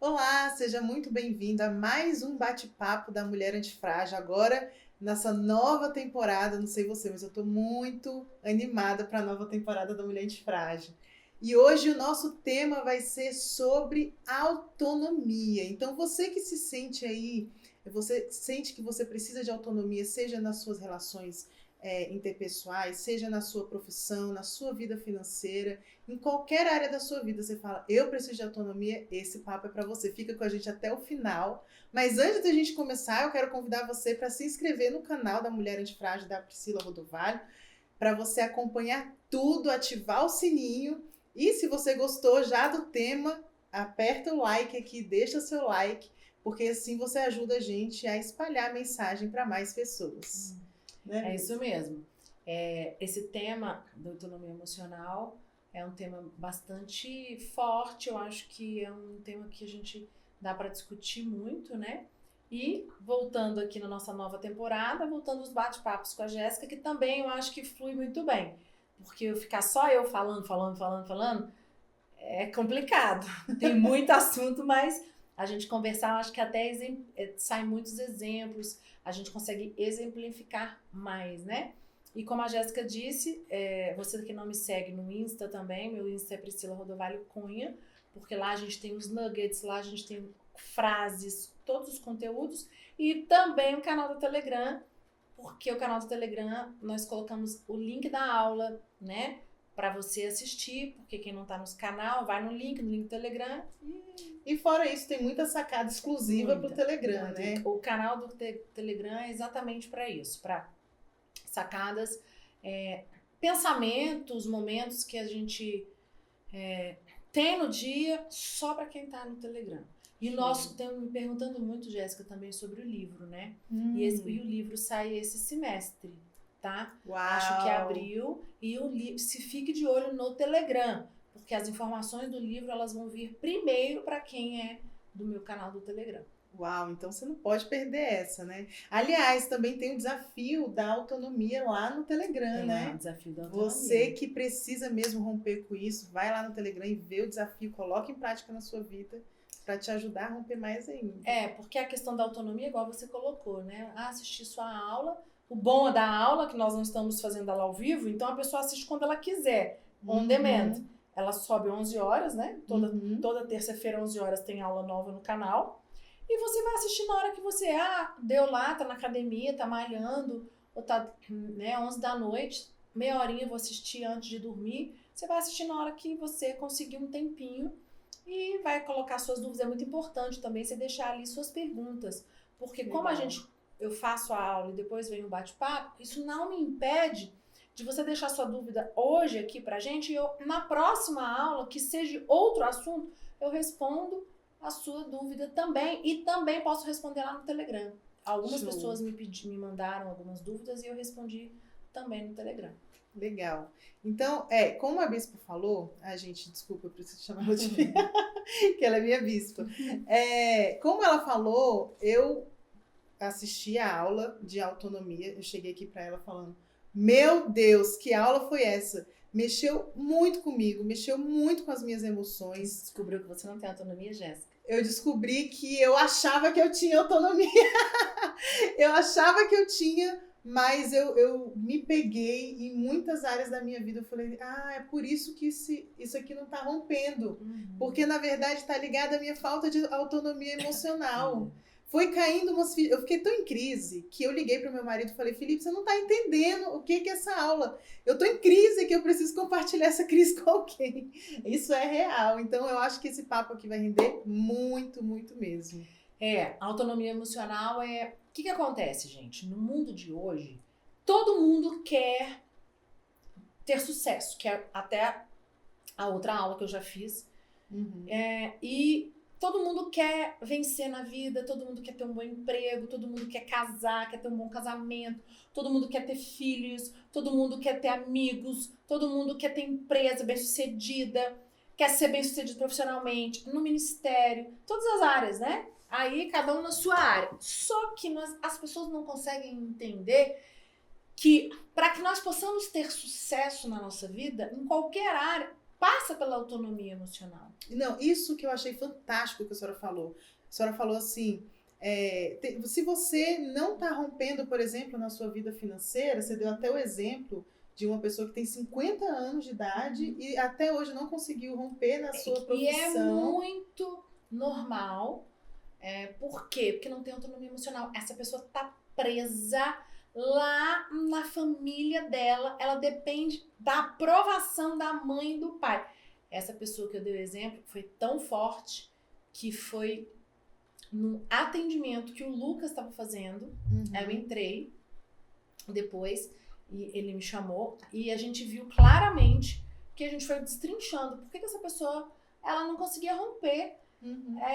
Olá, seja muito bem-vindo a mais um bate-papo da Mulher Antifrágil. Agora, nessa nova temporada, não sei você, mas eu estou muito animada para a nova temporada da Mulher Antifrágil. E hoje o nosso tema vai ser sobre autonomia. Então, você que se sente aí, você sente que você precisa de autonomia, seja nas suas relações interpessoais, seja na sua profissão, na sua vida financeira, em qualquer área da sua vida, você fala, eu preciso de autonomia, esse papo é para você. Fica com a gente até o final. Mas antes da gente começar, eu quero convidar você para se inscrever no canal da Mulher Antifrágil, da Priscila Rodovalho, para você acompanhar tudo, ativar o sininho. E se você gostou já do tema, aperta o like aqui, deixa seu like, porque assim você ajuda a gente a espalhar a mensagem para mais pessoas. É isso mesmo. Esse tema da autonomia emocional é um tema bastante forte, eu acho que é um tema que a gente dá para discutir muito, né? E voltando aqui na nossa nova temporada, voltando aos bate-papos com a Jéssica, que também eu acho que flui muito bem. Porque eu ficar só eu falando, é complicado. Tem muito assunto, mas a gente conversar, eu acho que até saem muitos exemplos, a gente consegue exemplificar mais, né? E como a Jéssica disse, você que não me segue no Insta também, meu Insta é Priscila Rodovalho Cunha, porque lá a gente tem os nuggets, lá a gente tem frases, todos os conteúdos, e também o canal do Telegram, porque o canal do Telegram nós colocamos o link da aula, né? Para você assistir, porque quem não tá no canal, vai no link do Telegram. E fora isso, tem muita sacada exclusiva pro Telegram, né? O canal do Telegram é exatamente para isso, para sacadas, pensamentos, momentos que a gente tem no dia só para quem tá no Telegram. E nós estamos me perguntando muito, Jéssica, também sobre o livro, né? E o livro sai esse semestre, tá? Uau. Acho que é abril. E o livro, se fique de olho no Telegram, porque as informações do livro elas vão vir primeiro para quem é do meu canal do Telegram. Uau, então você não pode perder essa, né? Aliás, também tem o desafio da autonomia lá no Telegram, né? O desafio da autonomia. Você que precisa mesmo romper com isso, vai lá no Telegram e vê o desafio, coloca em prática na sua vida para te ajudar a romper mais ainda. Porque a questão da autonomia, igual você colocou, né? Assistir sua aula. O bom é da aula, que nós não estamos fazendo ela ao vivo, então a pessoa assiste quando ela quiser, on demand. Ela sobe 11 horas, né? Toda terça-feira, 11 horas, tem aula nova no canal. E você vai assistir na hora que você, deu lá, tá na academia, tá malhando, ou tá, 11 da noite, meia horinha eu vou assistir antes de dormir. Você vai assistir na hora que você conseguir um tempinho e vai colocar suas dúvidas. É muito importante também você deixar ali suas perguntas, porque como eu faço a aula e depois vem o bate-papo, isso não me impede de você deixar sua dúvida hoje aqui pra gente e eu, na próxima aula, que seja outro assunto, eu respondo a sua dúvida também e também posso responder lá no Telegram. Algumas pessoas me mandaram algumas dúvidas e eu respondi também no Telegram. Legal. Então, como a bispa falou, desculpa, eu preciso chamar ela de que ela é minha bispa. Como ela falou, eu assisti a aula de autonomia, eu cheguei aqui para ela falando, meu Deus, que aula foi essa? Mexeu muito comigo, mexeu muito com as minhas emoções. Você descobriu que você não tem autonomia, Jéssica? Eu descobri que eu achava que eu tinha autonomia. Eu achava que eu tinha, mas eu me peguei em muitas áreas da minha vida. Eu falei, é por isso que isso aqui não tá rompendo. Porque, na verdade, tá ligado à minha falta de autonomia emocional. Foi caindo eu fiquei tão em crise que eu liguei pro meu marido e falei, Felipe, você não tá entendendo o que é essa aula. Eu tô em crise que eu preciso compartilhar essa crise com alguém. Isso é real. Então, eu acho que esse papo aqui vai render muito, muito mesmo. A autonomia emocional O que acontece, gente? No mundo de hoje, todo mundo quer ter sucesso, que é até a outra aula que eu já fiz. E todo mundo quer vencer na vida, todo mundo quer ter um bom emprego, todo mundo quer casar, quer ter um bom casamento, todo mundo quer ter filhos, todo mundo quer ter amigos, todo mundo quer ter empresa bem-sucedida, quer ser bem-sucedido profissionalmente, no ministério, todas as áreas, né? Aí, cada um na sua área. Só que as pessoas não conseguem entender que para que nós possamos ter sucesso na nossa vida, em qualquer área, passa pela autonomia emocional. Não, isso que eu achei fantástico que a senhora falou. A senhora falou assim, se você não está rompendo, por exemplo, na sua vida financeira, você deu até o exemplo de uma pessoa que tem 50 anos de idade e até hoje não conseguiu romper na sua profissão. E é muito normal. Por quê? Porque não tem autonomia emocional. Essa pessoa está presa lá na família dela. Ela depende da aprovação da mãe e do pai. Essa pessoa que eu dei o exemplo foi tão forte que foi no atendimento que o Lucas estava fazendo. Eu entrei depois e ele me chamou e a gente viu claramente que a gente foi destrinchando. Por que essa pessoa ela não conseguia romper?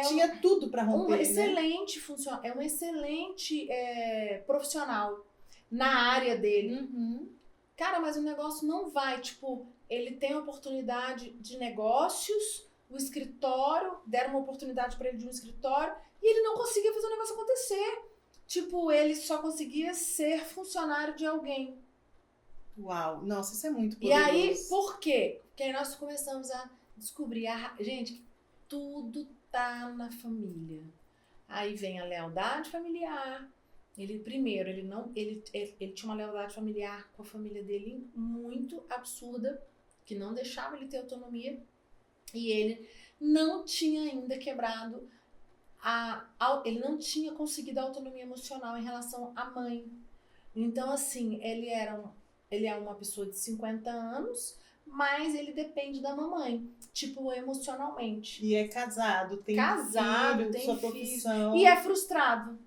Tinha tudo para romper, um excelente funcionário, é um excelente profissional na área dele. Cara, mas o negócio não vai, tipo, ele tem oportunidade de negócios, o escritório, deram uma oportunidade para ele de um escritório e ele não conseguia fazer o negócio acontecer. Tipo, ele só conseguia ser funcionário de alguém. Uau, nossa, isso é muito poderoso. E aí, por quê? Porque aí nós começamos a descobrir, gente, tudo tá na família. Aí vem a lealdade familiar. Ele tinha uma lealdade familiar com a família dele muito absurda, que não deixava ele ter autonomia. E ele não tinha ainda quebrado ele não tinha conseguido a autonomia emocional em relação à mãe. Então, assim, ele é uma pessoa de 50 anos, mas ele depende da mamãe, tipo, emocionalmente. E é casado, tem filho, tem sua profissão. E é frustrado.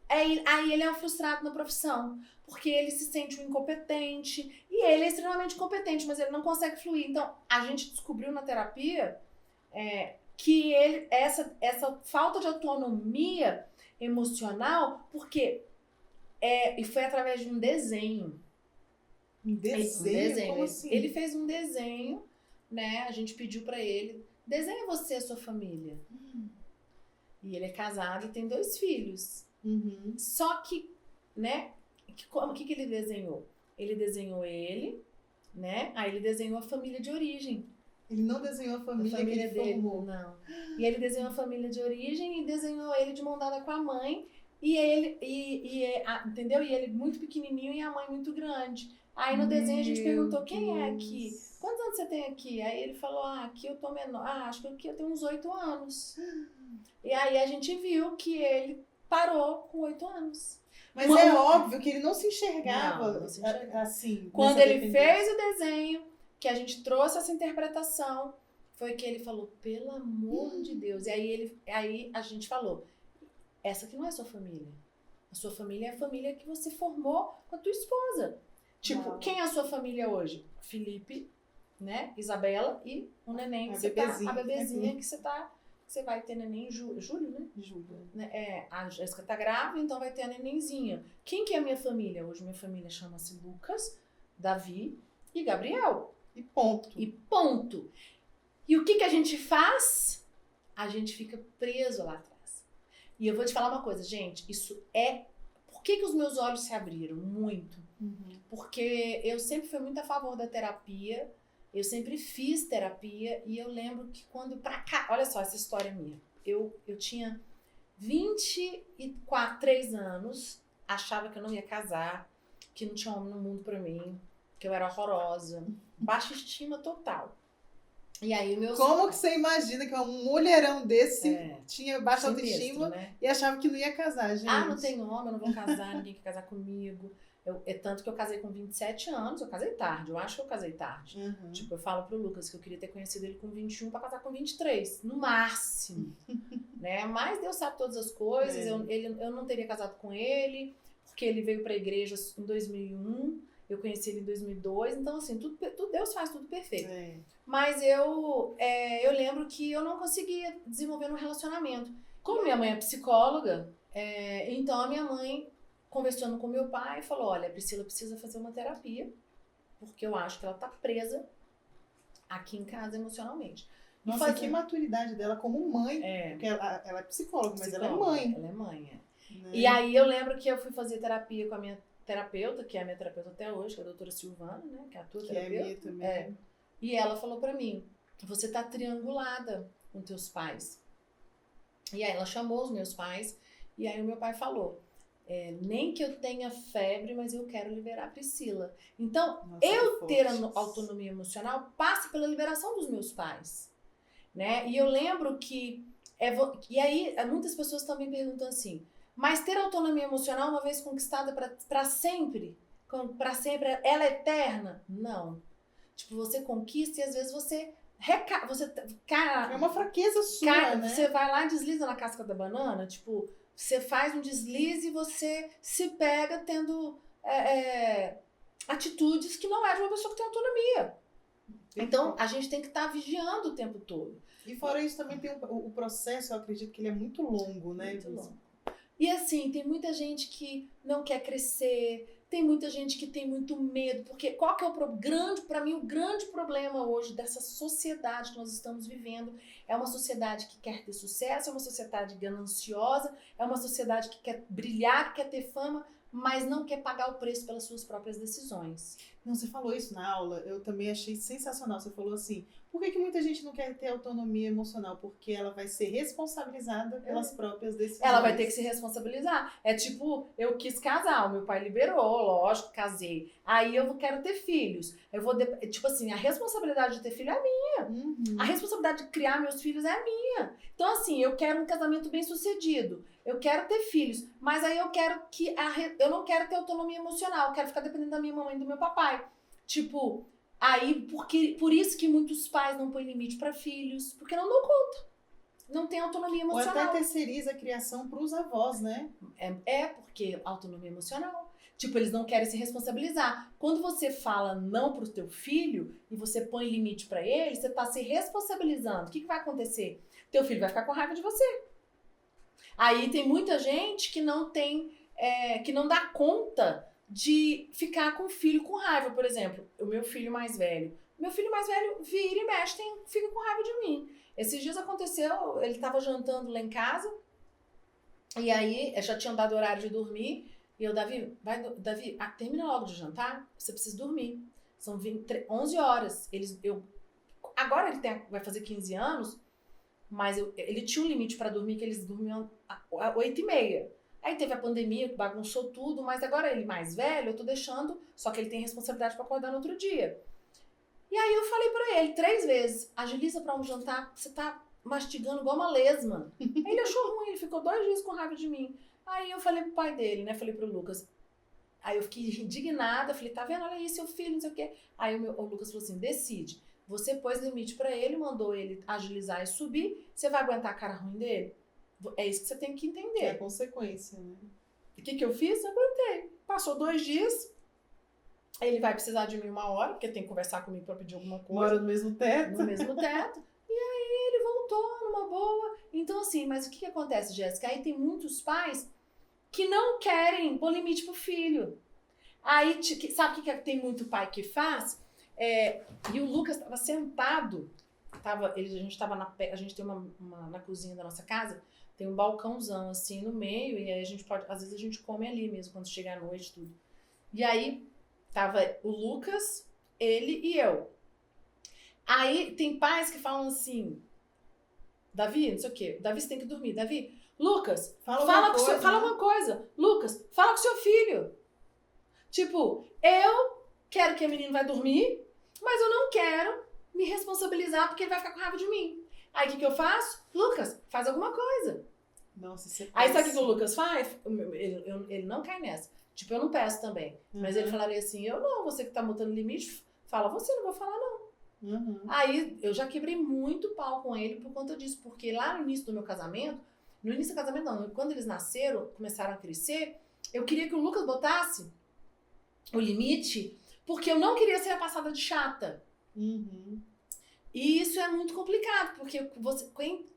Aí ele é frustrado na profissão, porque ele se sente um incompetente, e ele é extremamente competente, mas ele não consegue fluir. Então, a gente descobriu na terapia que essa falta de autonomia emocional, porque e foi através de um desenho. Um desenho? Como assim? Ele fez um desenho, né? A gente pediu pra ele, desenha você a sua família. E ele é casado e tem 2 filhos. Só que, né? O que ele desenhou? Ele desenhou ele, né? Aí ele desenhou a família de origem. Ele não desenhou a família que ele dele, formou. não. E ele desenhou a família de origem e desenhou ele de mão dada com a mãe. E ele, entendeu? E ele muito pequenininho e a mãe muito grande. Aí no desenho a gente perguntou, quem é aqui? Quantos anos você tem aqui? Aí ele falou, aqui eu tô menor. Acho que aqui eu tenho uns 8 anos. E aí a gente viu que ele parou com 8 anos. Mas é óbvio que ele não se enxergava, não se enxergava. assim. Quando ele fez o desenho, que a gente trouxe essa interpretação, foi que ele falou, pelo amor de Deus. E aí a gente falou, essa aqui não é a sua família. A sua família é a família que você formou com a tua esposa. Tipo, quem é a sua família hoje? Felipe, né? Isabela e o neném, a bebezinha que você vai ter neném em julho, né? Julho. A Jéssica tá grávida, então vai ter a nenenzinha. Quem que é a minha família? Hoje minha família chama-se Lucas, Davi e Gabriel. E ponto. E o que a gente faz? A gente fica preso lá atrás. E eu vou te falar uma coisa, gente, isso Por que os meus olhos se abriram? Muito. Porque eu sempre fui muito a favor da terapia, eu sempre fiz terapia, e eu lembro que olha só essa história minha, eu tinha 23 anos, achava que eu não ia casar, que não tinha homem no mundo pra mim, que eu era horrorosa, baixa estima total. E aí Como que você imagina que um mulherão desse tinha baixa autoestima, né? E achava que não ia casar, gente? Não tenho homem, eu não vou casar, ninguém quer casar comigo. Tanto que eu casei com 27 anos, eu casei tarde, eu acho que eu casei tarde. Tipo, eu falo pro Lucas que eu queria ter conhecido ele com 21 pra casar com 23, no máximo. Né? Mas Deus sabe todas as coisas, eu não teria casado com ele, porque ele veio pra igreja em 2001, eu conheci ele em 2002, então assim, Deus faz tudo perfeito. Mas eu lembro que eu não conseguia desenvolver um relacionamento. Como minha mãe é psicóloga, então a minha mãe, conversando com meu pai, falou, olha, a Priscila precisa fazer uma terapia, porque eu acho que ela tá presa aqui em casa emocionalmente. Nossa, que maturidade dela como mãe, porque ela é psicóloga, mas ela é mãe. Ela é mãe, Né? E aí eu lembro que eu fui fazer terapia com a minha terapeuta, que é a minha terapeuta até hoje, que é a doutora Silvana, né, que é a tua terapeuta. É minha também. E ela falou pra mim, você tá triangulada com teus pais. E aí ela chamou os meus pais, e aí o meu pai falou, nem que eu tenha febre, mas eu quero liberar a Priscila. Então, Nossa, eu que ter forte. autonomia emocional passa pela liberação dos meus pais, né? E eu lembro que, e aí muitas pessoas também perguntam assim, mas ter autonomia emocional uma vez conquistada para sempre, para sempre, ela é eterna? Não. Tipo, você conquista e às vezes você É uma fraqueza sua, né? você vai lá e desliza na casca da banana, tipo, você faz um deslize e você se pega tendo atitudes que não é de uma pessoa que tem autonomia. Então, a gente tem que estar vigiando o tempo todo. E fora isso, também tem o processo, eu acredito que ele é muito longo, né? Muito longo. E assim, tem muita gente que não quer crescer, tem muita gente que tem muito medo, porque qual que é para mim, o grande problema hoje dessa sociedade que nós estamos vivendo é uma sociedade que quer ter sucesso, é uma sociedade gananciosa, é uma sociedade que quer brilhar, que quer ter fama, mas não quer pagar o preço pelas suas próprias decisões. Não, você falou isso na aula, eu também achei sensacional. Você falou assim, por que muita gente não quer ter autonomia emocional? Porque ela vai ser responsabilizada pelas próprias decisões. Ela vai ter que se responsabilizar. É tipo, eu quis casar, o meu pai liberou, lógico, casei. Aí eu quero ter filhos. Eu vou, tipo assim, a responsabilidade de ter filho é minha. Uhum. A responsabilidade de criar meus filhos é minha. Então, assim, eu quero um casamento bem sucedido. Eu quero ter filhos, mas aí eu quero que eu não quero ter autonomia emocional, eu quero ficar dependendo da minha mamãe e do meu papai. Tipo, aí por isso que muitos pais não põem limite para filhos, porque não dão conta. Não tem autonomia emocional. Ou até terceiriza a criação para os avós, né? Porque autonomia emocional. Tipo, eles não querem se responsabilizar. Quando você fala não pro teu filho e você põe limite para ele, você tá se responsabilizando. O que vai acontecer? Teu filho vai ficar com raiva de você. Aí tem muita gente que não tem, que não dá conta de ficar com o filho com raiva. Por exemplo, o meu filho mais velho. Meu filho mais velho vira e mexe, fica com raiva de mim. Esses dias aconteceu, ele tava jantando lá em casa, e aí já tinham dado horário de dormir, e eu, Davi, termina logo de jantar, você precisa dormir. São 11 horas. Agora ele vai fazer 15 anos, mas ele tinha um limite para dormir, que eles dormiam às 8h30. Aí teve a pandemia, que bagunçou tudo, mas agora ele mais velho, eu tô deixando, só que ele tem responsabilidade para acordar no outro dia. E aí eu falei pra ele 3 vezes, agiliza pra um jantar, você tá mastigando igual uma lesma. Aí ele achou ruim, ele ficou 2 dias com raiva de mim. Aí eu falei pro pai dele, né, falei pro Lucas. Aí eu fiquei indignada, falei, tá vendo, olha aí seu filho, não sei o quê. Aí o Lucas falou assim, decide. Você pôs limite pra ele, mandou ele agilizar e subir, você vai aguentar a cara ruim dele? É isso que você tem que entender. É a consequência, né? O que eu fiz? Eu aguentei. Passou 2 dias, ele vai precisar de mim 1 hora, porque tem que conversar comigo pra pedir alguma coisa. Mora no mesmo teto. No mesmo teto. E aí ele voltou numa boa. Então assim, mas o que acontece, Jéssica? Aí tem muitos pais que não querem pôr limite pro filho. Aí, sabe o que tem muito pai que faz? E o Lucas estava sentado, a gente tem na cozinha da nossa casa, tem um balcãozão assim no meio, e aí às vezes a gente come ali mesmo, quando chega a noite, tudo. E aí, tava o Lucas, ele e eu. Aí, tem pais que falam assim, Davi, não sei o quê, Davi, você tem que dormir, Davi, Lucas, fala uma coisa, Lucas, fala com seu filho. Tipo, eu quero que a menina vai dormir, mas eu não quero me responsabilizar porque ele vai ficar com raiva de mim. Aí o que eu faço? Lucas, faz alguma coisa. Nossa, você Aí sabe o que o Lucas faz? Ele não cai nessa. Tipo, eu não peço também. Mas ele falaria assim, eu não, você que tá botando limite, fala você, não vou falar não. Uhum. Aí eu já quebrei muito pau com ele por conta disso, porque lá no início do meu casamento, quando eles nasceram, começaram a crescer, eu queria que o Lucas botasse o limite, porque eu não queria ser a passada de chata. Uhum. E isso é muito complicado, porque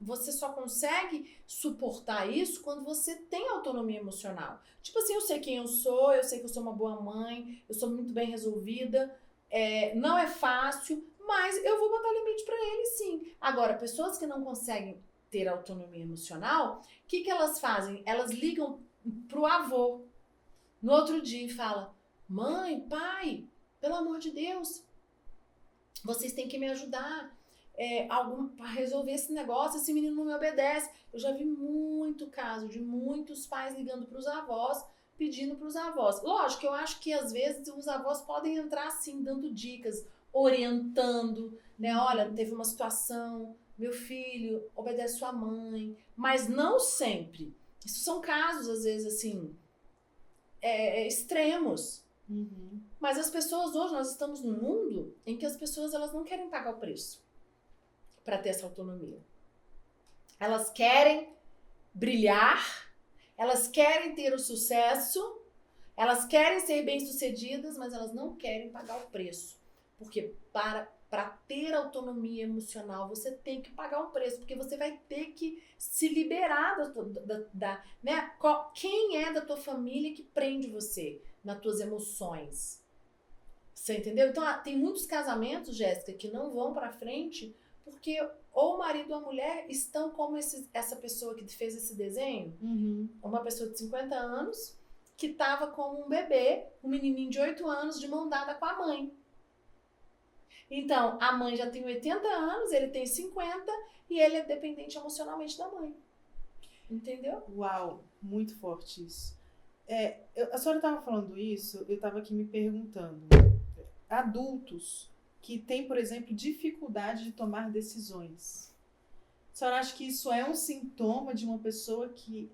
você só consegue suportar isso quando você tem autonomia emocional. Tipo assim, eu sei quem eu sei que eu sou uma boa mãe, eu sou muito bem resolvida, não é fácil, mas eu vou botar limite pra ele sim. Agora, pessoas que não conseguem ter autonomia emocional, o que elas fazem? Elas ligam pro avô no outro dia e falam, mãe, pai, pelo amor de Deus, vocês têm que me ajudar. para resolver esse negócio, esse menino não me obedece. Eu já vi muito caso de muitos pais ligando para os avós, pedindo para os avós. Lógico, eu acho que às vezes os avós podem entrar assim, dando dicas, orientando, né? Olha, teve uma situação, meu filho, obedece sua mãe, mas não sempre. Isso são casos, às vezes, assim, extremos. Uhum. Mas as pessoas hoje, nós estamos num mundo em que as pessoas elas não querem pagar o preço para ter essa autonomia. Elas querem brilhar, elas querem ter o sucesso, elas querem ser bem-sucedidas, mas elas não querem pagar o preço. Porque para ter autonomia emocional, você tem que pagar um preço, porque você vai ter que se liberar né? Quem é da tua família que prende você nas tuas emoções? Você entendeu? Então, tem muitos casamentos, Jéssica, que não vão pra frente porque ou o marido ou a mulher estão como essa pessoa que fez esse desenho, uma pessoa de 50 anos que estava com um bebê, um menininho de 8 anos, de mão dada com a mãe. Então, a mãe já tem 80 anos, ele tem 50 e ele é dependente emocionalmente da mãe. Entendeu? Uau, muito forte isso. A senhora estava falando isso, eu estava aqui me perguntando. Adultos que têm, por exemplo, dificuldade de tomar decisões. A senhora acha que isso é um sintoma de uma pessoa que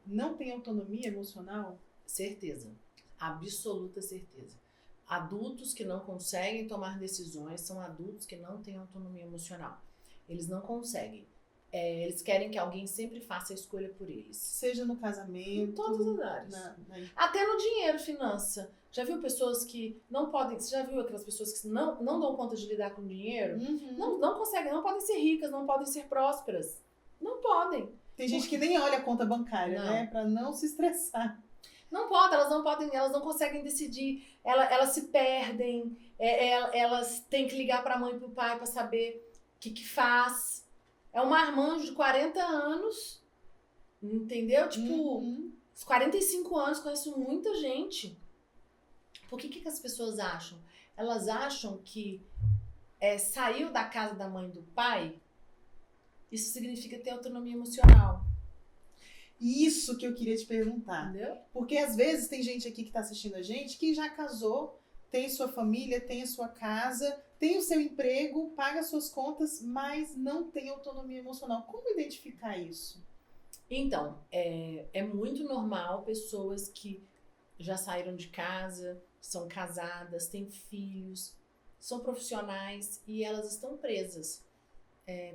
não tem autonomia emocional? Certeza. Absoluta certeza. Adultos que não conseguem tomar decisões são adultos que não têm autonomia emocional. Eles não conseguem. Eles querem que alguém sempre faça a escolha por eles. Seja no casamento... Em todas as áreas. Até no dinheiro, finança. Já viu pessoas que não podem... Você já viu aquelas pessoas que não dão conta de lidar com dinheiro? Não conseguem, não podem ser ricas, não podem ser prósperas. Não podem. Tem gente que nem olha a conta bancária, né? Pra não se estressar. Não pode, elas não podem, elas não conseguem decidir, elas se perdem, elas têm que ligar pra mãe e pro pai pra saber o que faz. É um marmanjo de 40 anos, entendeu? Tipo, os 45 anos, conheço muita gente. Por que as pessoas acham? Elas acham que saiu da casa da mãe e do pai, isso significa ter autonomia emocional. Isso que eu queria te perguntar. Entendeu? Porque às vezes tem gente aqui que está assistindo a gente que já casou, tem sua família, tem a sua casa, tem o seu emprego, paga suas contas, mas não tem autonomia emocional. Como identificar isso? Então, é muito normal pessoas que já saíram de casa, são casadas, têm filhos, são profissionais e elas estão presas.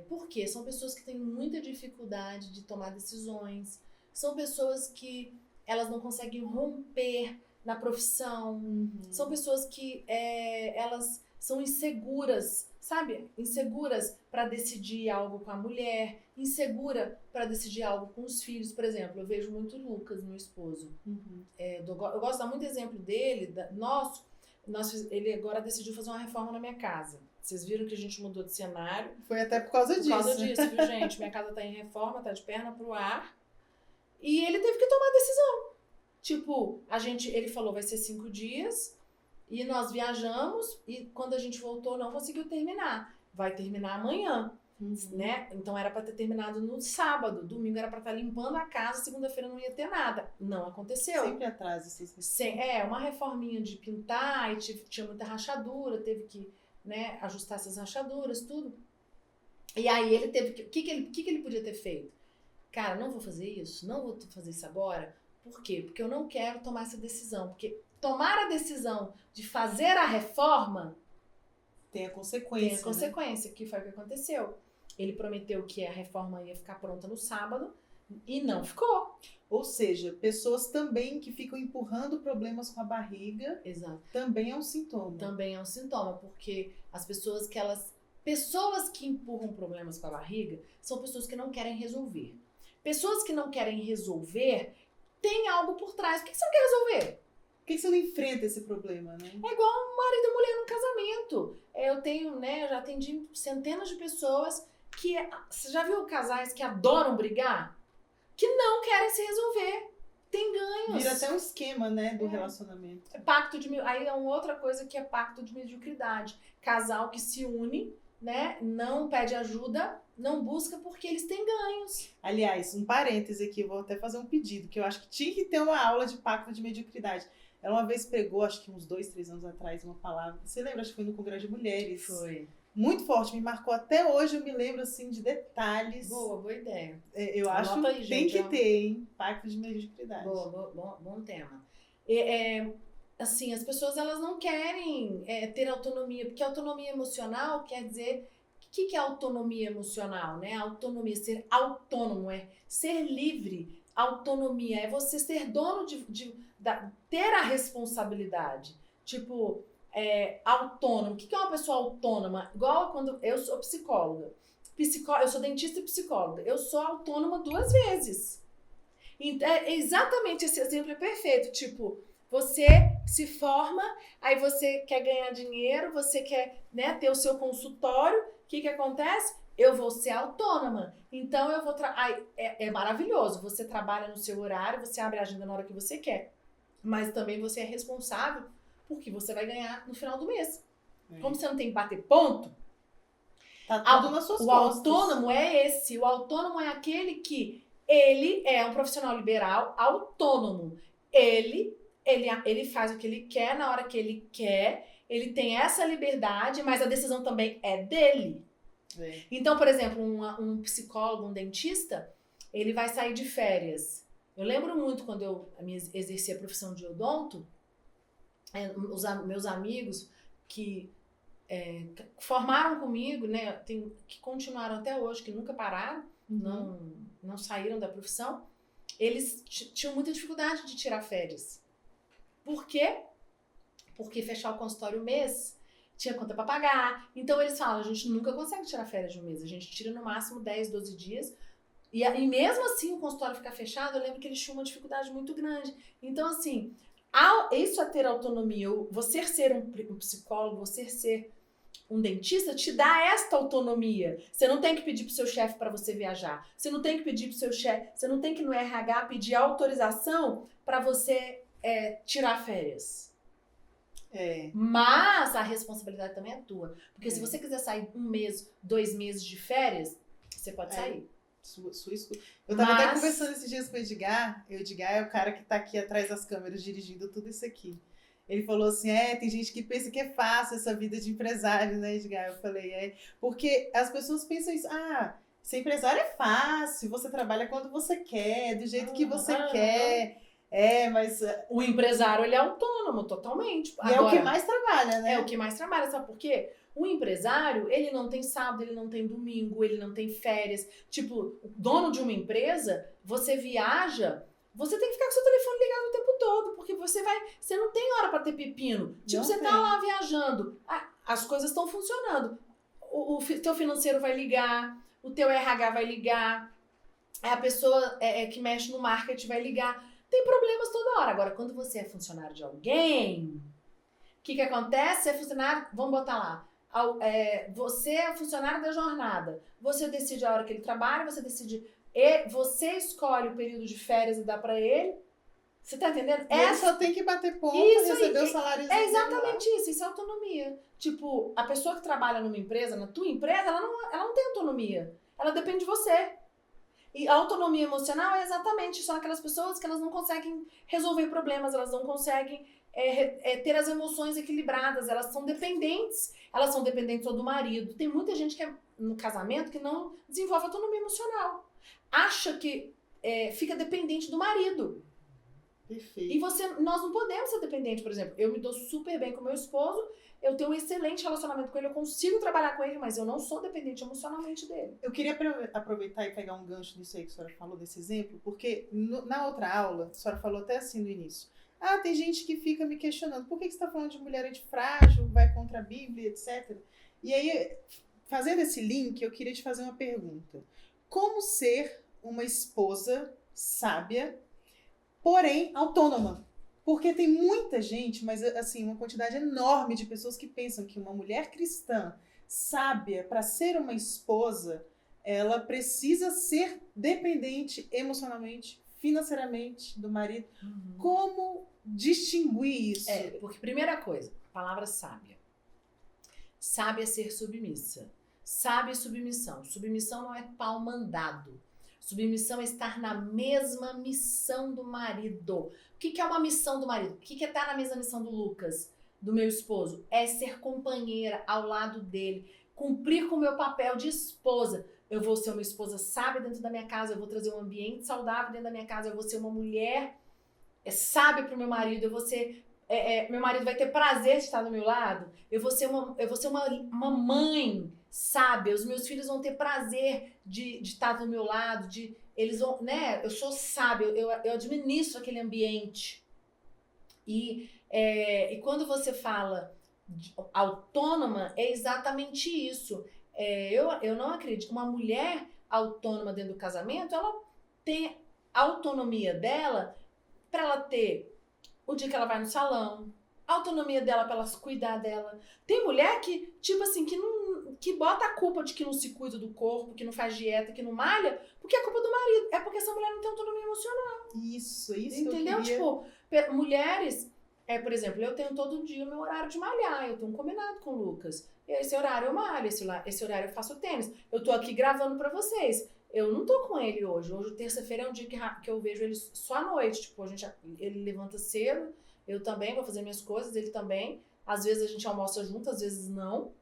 Por quê? São pessoas que têm muita dificuldade de tomar decisões, são pessoas que elas não conseguem romper na profissão, são pessoas que elas são inseguras, sabe? Inseguras para decidir algo com a mulher, insegura para decidir algo com os filhos. Por exemplo, eu vejo muito o Lucas, meu esposo. Eu gosto de dar muito exemplo dele, ele agora decidiu fazer uma reforma na minha casa. Vocês viram que a gente mudou de cenário. Foi até por causa disso. Por causa disso, viu, gente? Minha casa tá em reforma, tá de perna pro ar. E ele teve que tomar a decisão. Tipo, ele falou, vai ser 5 dias. E nós viajamos. E quando a gente voltou, não conseguiu terminar. Vai terminar amanhã, né? Então era pra ter terminado no sábado. Domingo era pra estar limpando a casa. Segunda-feira não ia ter nada. Não aconteceu. Sempre atrasa essas questões. Uma reforminha de pintar. E tinha muita rachadura. Teve que... né, ajustar essas rachaduras, tudo. E aí ele teve que... O que ele podia ter feito? Cara, não vou fazer isso, não vou fazer isso agora. Por quê? Porque eu não quero tomar essa decisão. Porque tomar a decisão de fazer a reforma... tem a consequência. Tem a consequência, que foi o que aconteceu. Ele prometeu que a reforma ia ficar pronta no sábado e não ficou. Ou seja, pessoas também que ficam empurrando problemas com a barriga. Exato. Também é um sintoma. Também é um sintoma, porque as pessoas que empurram problemas com a barriga são pessoas que não querem resolver. Pessoas que não querem resolver têm algo por trás. Por que você não quer resolver? Por que você não enfrenta esse problema, né? É igual um marido e mulher no casamento. Eu já atendi centenas de pessoas que... Você já viu casais que adoram brigar? Que não querem se resolver. Tem ganhos. Vira até um esquema, né, do relacionamento. Aí é uma outra coisa que é pacto de mediocridade. Casal que se une, né, não pede ajuda, não busca porque eles têm ganhos. Aliás, um parêntese aqui, eu vou até fazer um pedido, que eu acho que tinha que ter uma aula de pacto de mediocridade. Ela uma vez pregou, acho que uns 2, 3 anos atrás, uma palavra. Você lembra? Acho que foi no Congresso de Mulheres. Foi. Muito forte, me marcou até hoje, eu me lembro assim de detalhes. Boa ideia. Eu acho que tem que ter, hein? Pacto de mediocridade. Bom tema. Assim, as pessoas elas não querem ter autonomia, porque autonomia emocional quer dizer... O que é autonomia emocional, né? Autonomia, ser autônomo, é ser livre. Autonomia é você ser dono ter a responsabilidade. Tipo, autônomo. O que é uma pessoa autônoma? Igual quando eu sou psicóloga. Eu sou dentista e psicóloga. Eu sou autônoma 2 vezes. Então, exatamente esse exemplo é perfeito. Tipo, você se forma, aí você quer ganhar dinheiro, você quer, né, ter o seu consultório. O que acontece? Eu vou ser autônoma. Então, eu vou... é maravilhoso. Você trabalha no seu horário, você abre a agenda na hora que você quer. Mas também você é responsável por que você vai ganhar no final do mês. Como você não tem que bater ponto, tá tudo nas suas o costas. Autônomo é esse. O autônomo é aquele que ele é um profissional liberal autônomo. Ele faz o que ele quer na hora que ele quer. Ele tem essa liberdade, mas a decisão também é dele. Então, por exemplo, um psicólogo, um dentista, ele vai sair de férias. Eu lembro muito quando eu exerci a profissão de odonto, meus amigos que formaram comigo, né, que continuaram até hoje, que nunca pararam, não saíram da profissão, eles tinham muita dificuldade de tirar férias. Por quê? Porque fechar o consultório um mês, tinha conta pra pagar. Então eles falam, a gente nunca consegue tirar férias de um mês. A gente tira no máximo 10, 12 dias. E mesmo assim o consultório ficar fechado, eu lembro que eles tinham uma dificuldade muito grande. Então assim, isso é ter autonomia. Você ser um psicólogo, você ser um dentista, te dá esta autonomia. Você não tem que pedir pro seu chefe para você viajar. Você não tem que pedir pro seu chefe. Você não tem que no RH pedir autorização para você tirar férias. Mas a responsabilidade também é tua. Porque se você quiser sair 1 mês, 2 meses de férias, você pode sair. Eu tava até conversando esses dias com o Edgar. O Edgar é o cara que tá aqui atrás das câmeras dirigindo tudo isso aqui. Ele falou assim, tem gente que pensa que é fácil essa vida de empresário, né, Edgar? Eu falei, porque as pessoas pensam isso, ser empresário é fácil, você trabalha quando você quer, do jeito que você quer. Mas... O empresário, ele é autônomo totalmente. Agora, é o que mais trabalha, né? É o que mais trabalha, sabe por quê? O empresário, ele não tem sábado, ele não tem domingo, ele não tem férias. Tipo, o dono de uma empresa, você viaja, você tem que ficar com seu telefone ligado o tempo todo, porque você não tem hora pra ter pepino. Tipo, você tá lá viajando, as coisas estão funcionando. O teu financeiro vai ligar, o teu RH vai ligar, a pessoa que mexe no marketing vai ligar. Tem problemas toda hora. Agora, quando você é funcionário de alguém, o que acontece? Você é funcionário, vamos botar lá, você é funcionário da jornada. Você decide a hora que ele trabalha, você escolhe o período de férias e dá pra ele. Você tá entendendo? Ele só tem que bater ponto e receber o salário. É exatamente isso é autonomia. Tipo, a pessoa que trabalha numa empresa, na tua empresa, ela não tem autonomia. Ela depende de você. E a autonomia emocional é exatamente, são aquelas pessoas que elas não conseguem resolver problemas, elas não conseguem ter as emoções equilibradas, elas são dependentes só do marido. Tem muita gente que no casamento que não desenvolve autonomia emocional. Acha que fica dependente do marido. Perfeito. E nós não podemos ser dependentes, por exemplo, eu me dou super bem com meu esposo, eu tenho um excelente relacionamento com ele, eu consigo trabalhar com ele, mas eu não sou dependente emocionalmente dele. Eu queria aproveitar e pegar um gancho nisso aí que a senhora falou, desse exemplo, porque na outra aula, a senhora falou até assim no início, tem gente que fica me questionando, por que você está falando de mulher antifrágil, vai contra a Bíblia, etc. E aí, fazendo esse link, eu queria te fazer uma pergunta. Como ser uma esposa sábia, porém autônoma? Porque tem muita gente, mas assim, uma quantidade enorme de pessoas que pensam que uma mulher cristã sábia, para ser uma esposa, ela precisa ser dependente emocionalmente, financeiramente do marido. Como distinguir isso? Porque primeira coisa, palavra sábia. Sábia é ser submissa. Sábia e submissão. Submissão não é pau mandado. Submissão é estar na mesma missão do marido. O que é uma missão do marido? O que é estar na mesma missão do Lucas, do meu esposo? É ser companheira ao lado dele, cumprir com o meu papel de esposa. Eu vou ser uma esposa sábia dentro da minha casa, eu vou trazer um ambiente saudável dentro da minha casa, eu vou ser uma mulher sábia para o meu marido, eu vou ser... meu marido vai ter prazer de estar do meu lado, eu vou ser uma mãe sábia, os meus filhos vão ter prazer de estar do meu lado, eles vão, né? Eu sou sábia, eu administro aquele ambiente. E quando você fala autônoma, é exatamente isso. Eu não acredito. Uma mulher autônoma dentro do casamento, ela tem a autonomia dela para ela ter o dia que ela vai no salão, a autonomia dela para ela cuidar dela. Tem mulher que, tipo assim, que bota a culpa de que não se cuida do corpo, que não faz dieta, que não malha, porque é culpa do marido. É porque essa mulher não tem autonomia emocional. Isso entendeu? Que eu queria... Tipo, mulheres, por exemplo, eu tenho todo dia o meu horário de malhar, eu tenho um combinado com o Lucas. Esse horário eu malho, esse horário eu faço tênis. Eu tô aqui gravando pra vocês. Eu não tô com ele hoje. Hoje, terça-feira, é um dia que eu vejo ele só à noite. Tipo, ele levanta cedo, eu também vou fazer minhas coisas, ele também. Às vezes a gente almoça junto, às vezes não.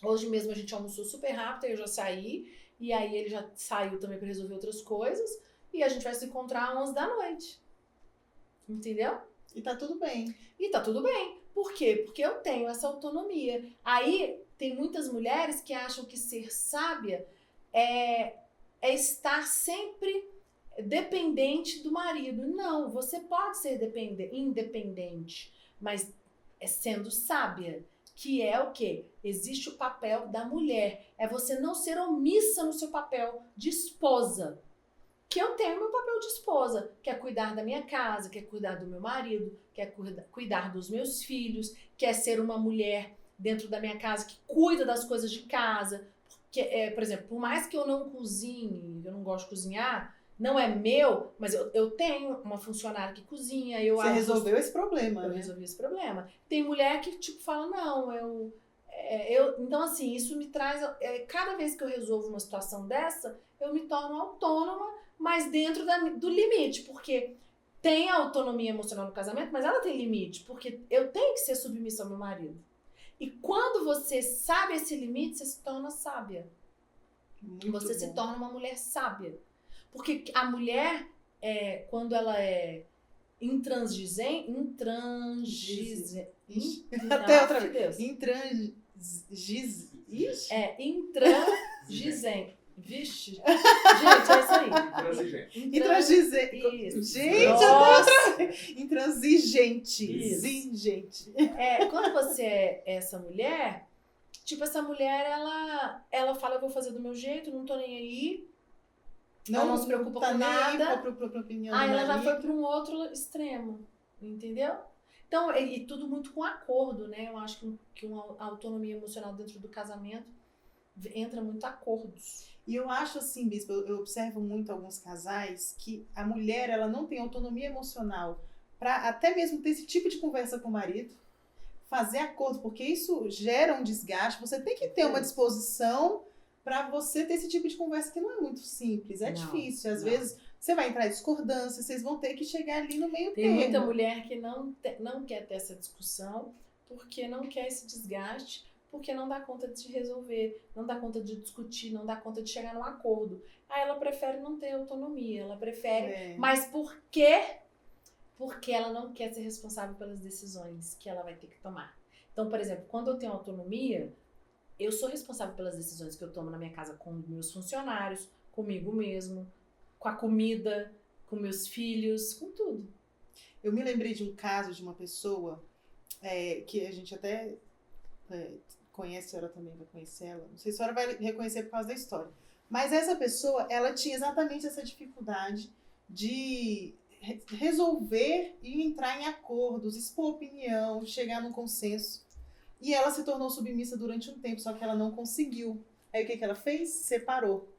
Hoje mesmo a gente almoçou super rápido, aí eu já saí. E aí ele já saiu também pra resolver outras coisas. E a gente vai se encontrar às 11 da noite. Entendeu? E tá tudo bem. E tá tudo bem. Por quê? Porque eu tenho essa autonomia. Aí tem muitas mulheres que acham que ser sábia é estar sempre dependente do marido. Não, você pode ser independente, mas sendo sábia. Que é o quê? Existe o papel da mulher. É você não ser omissa no seu papel de esposa. Que eu tenho meu papel de esposa, que é cuidar da minha casa, que é cuidar do meu marido, que é cuidar dos meus filhos, que é ser uma mulher dentro da minha casa que cuida das coisas de casa. Por exemplo, por mais que eu não cozinhe, eu não gosto de cozinhar, não é meu, mas eu tenho uma funcionária que cozinha. Você resolveu esse problema, eu né? resolvi esse problema. Tem mulher que, tipo, fala, não, então, assim, isso me traz... cada vez que eu resolvo uma situação dessa, eu me torno autônoma, mas dentro do limite, porque tem autonomia emocional no casamento, mas ela tem limite, porque eu tenho que ser submissa ao meu marido. E quando você sabe esse limite, você se torna sábia. Muito você bom. se torna uma mulher sábia. Porque a mulher, quando ela é intransigente... Até outra vez. Intransigente. Vixe. Gente, é isso aí. Intransigente. Isso. Gente, Nossa. Intransigente. Isso. Zingente. Quando você é essa mulher, tipo, essa mulher, ela fala, eu vou fazer do meu jeito, não tô nem aí. Ela não se preocupa tá com nem nada. Aí pra opinião do ela já marido. foi para um outro extremo, entendeu? Então, e tudo muito com acordo, né? Eu acho que uma autonomia emocional dentro do casamento entra muito acordos. E eu acho assim, Bispo, eu observo muito alguns casais que a mulher, ela não tem autonomia emocional para até mesmo ter esse tipo de conversa com o marido, fazer acordo, porque isso gera um desgaste. Você tem que ter uma disposição para você ter esse tipo de conversa que não é muito simples, é difícil. Às vezes você vai entrar em discordância, vocês vão ter que chegar ali no meio termo. Tem muita mulher que não quer ter essa discussão, porque não quer esse desgaste, porque não dá conta de resolver, não dá conta de discutir, não dá conta de chegar num acordo. Aí ela prefere não ter autonomia, ela prefere... Mas por quê? Porque ela não quer ser responsável pelas decisões que ela vai ter que tomar. Então, por exemplo, quando eu tenho autonomia, eu sou responsável pelas decisões que eu tomo na minha casa com meus funcionários, comigo mesmo, com a comida, com meus filhos, com tudo. Eu me lembrei de um caso de uma pessoa que a gente até conhece, a senhora também vai conhecer ela. Não sei se a senhora vai reconhecer por causa da história. Mas essa pessoa, ela tinha exatamente essa dificuldade de resolver e entrar em acordos, expor opinião, chegar num consenso. E ela se tornou submissa durante um tempo, só que ela não conseguiu. Aí o que ela fez? Separou.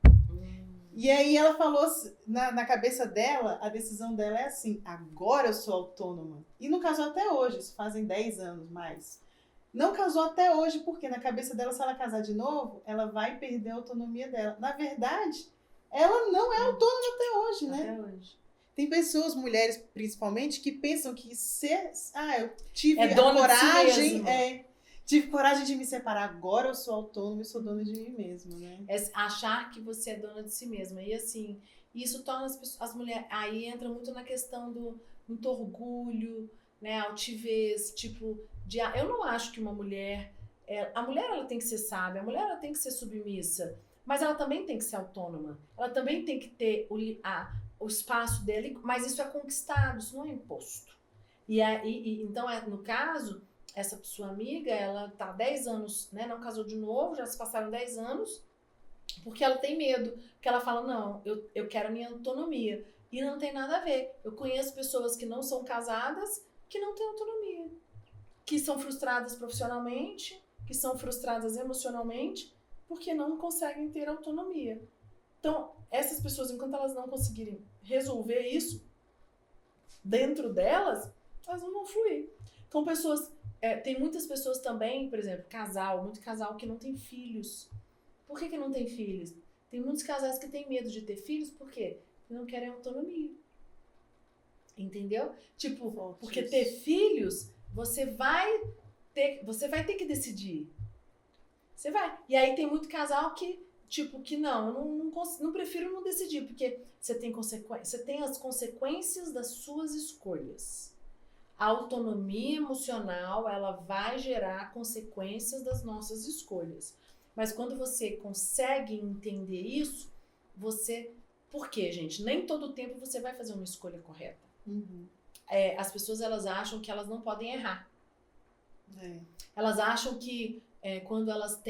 E aí ela falou, na cabeça dela, a decisão dela é assim, agora eu sou autônoma. E no caso até hoje, isso fazem 10 anos mais. Não casou até hoje, porque na cabeça dela, se ela casar de novo, ela vai perder a autonomia dela. Na verdade, ela não é autônoma até hoje, né? Até hoje. Tem pessoas, mulheres principalmente, que pensam que ser. Ah, eu tive É a dona de si coragem. mesma. Tive coragem de me separar. Agora eu sou autônoma e sou dona de mim mesma, né? É achar que você é dona de si mesma. E assim, isso torna as mulheres. Aí entra muito na questão do muito orgulho, né? Altivez, tipo, eu não acho que uma mulher. A mulher ela tem que ser sábia, a mulher ela tem que ser submissa, mas ela também tem que ser autônoma. Ela também tem que ter o espaço dela, mas isso é conquistado, isso não é imposto. Então, no caso, essa sua amiga, ela tá há 10 anos, né? Não casou de novo, já se passaram 10 anos, porque ela tem medo. Porque ela fala, não, eu quero a minha autonomia. E não tem nada a ver. Eu conheço pessoas que não são casadas, que não têm autonomia. Que são frustradas profissionalmente, que são frustradas emocionalmente, porque não conseguem ter autonomia. Então, essas pessoas, enquanto elas não conseguirem resolver isso dentro delas, elas não vão fluir. Então, tem muitas pessoas também, por exemplo, muito casal que não tem filhos. Por que não tem filhos? Tem muitos casais que têm medo de ter filhos, por quê? Porque não querem autonomia. Entendeu? Tipo, porque ter filhos, você vai ter que decidir. Você vai. E aí tem muito casal que, tipo, que não prefiro não decidir, porque você tem as consequências das suas escolhas. A autonomia emocional, ela vai gerar consequências das nossas escolhas. Mas quando você consegue entender isso, Por quê, gente? Nem todo tempo você vai fazer uma escolha correta. Uhum. As pessoas, elas acham que elas não podem errar. É. Elas acham que quando elas